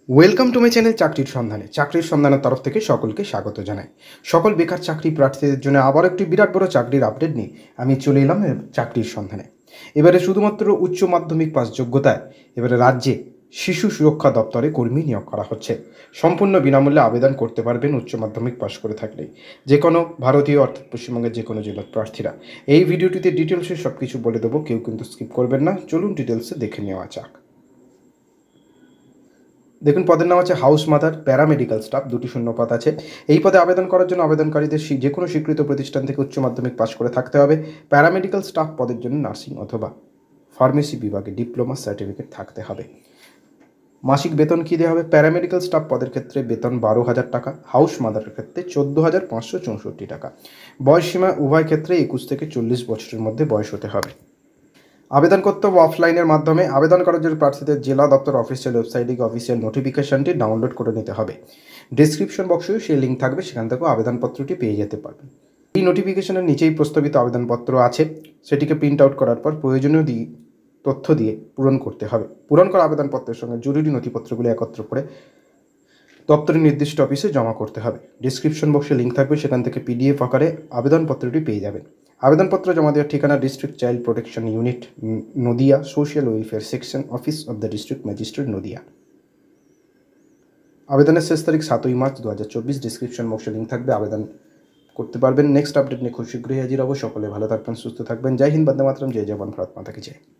Welcome to my channel চাকরির সন্ধানের তরফ থেকে সকলকে স্বাগত জানাই। সকল বেকার চাকরি প্রার্থীদের জন্য আবার একটি বিরাট বড় চাকরির আপডেট নিয়ে আমি চলে এলাম চাকরির সন্ধানে। এবারে শুধুমাত্র উচ্চ মাধ্যমিক পাস যোগ্যতায় এবারে রাজ্যে শিশু সুরক্ষা দপ্তরে কর্মী নিয়োগ করা হচ্ছে। সম্পূর্ণ বিনামূল্যে আবেদন করতে পারবেন উচ্চ মাধ্যমিক পাস করে থাকলেই, যে কোনো ভারতীয় অর্থাৎ পশ্চিমবঙ্গের যে কোনো জেলার প্রার্থীরা। এই ভিডিওটিতে ডিটেলসে সব কিছু বলে দেবো, কেউ কিন্তু স্কিপ করবেন না। চলুন ডিটেলসে দেখে নেওয়া যাক। দেখুন, পদের নাম আছে হাউস মাদার, প্যারামেডিক্যাল স্টাফ, দুটি শূন্যপদ আছে। এই পদে আবেদন করার জন্য আবেদনকারীদের যে কোনো স্বীকৃত প্রতিষ্ঠান থেকে উচ্চ মাধ্যমিক পাশ করে থাকতে হবে। প্যারামেডিক্যাল স্টাফ পদের জন্য নার্সিং অথবা ফার্মেসি বিভাগে ডিপ্লোমা সার্টিফিকেট থাকতে হবে। মাসিক বেতন কী দেওয়া হবে? প্যারামেডিক্যাল স্টাফ পদের ক্ষেত্রে বেতন 12,000 টাকা, হাউস মাদারের ক্ষেত্রে 14,564 টাকা। বয়সসীমা উভয় ক্ষেত্রে 21 থেকে 40 বছরের মধ্যে বয়স হতে হবে। আবেদন করতে হবে অফলাইনের মাধ্যমে। আবেদন করার জন্য প্রার্থীদের জেলা দপ্তর অফিসিয়াল ওয়েবসাইটে গিয়ে অফিসিয়াল নোটিফিকেশনটি ডাউনলোড করে নিতে হবে। ডিসক্রিপশন বক্সেও সেই লিঙ্ক থাকবে, সেখান থেকেও আবেদনপত্রটি পেয়ে যেতে পারবেন। এই নোটিফিকেশনের নিচেই প্রস্তাবিত আবেদনপত্র আছে, সেটিকে প্রিন্ট আউট করার পর প্রয়োজনীয় তথ্য দিয়ে পূরণ করতে হবে। পূরণ করা আবেদনপত্রের সঙ্গে জরুরি নথিপত্রগুলি একত্র করে দপ্তরের নির্দিষ্ট অফিসে জমা করতে হবে। ডিসক্রিপশন বক্সে লিঙ্ক থাকবে, সেখান থেকে পিডিএফ আকারে আবেদনপত্রটি পেয়ে যাবেন। আবেদনপত্র জমা দেওয়ার ঠিকানা district child protection unit, Nadia, social welfare section, office of the district magistrate, Nadia. আবেদনের শেষ তারিখ 7ই মার্চ 2024। ডিসক্রিপশন বক্সে লিঙ্ক থাকবে, আবেদন করতে পারবেন। নেক্সট আপডেট নিয়ে খুব শীঘ্রই হাজির হব। সকলে ভালো থাকবেন, সুস্থ থাকবেন। জয় হিন্দ, বন্দে মাতরম, জয় জওয়ান, ভারত মাতা কি জয়।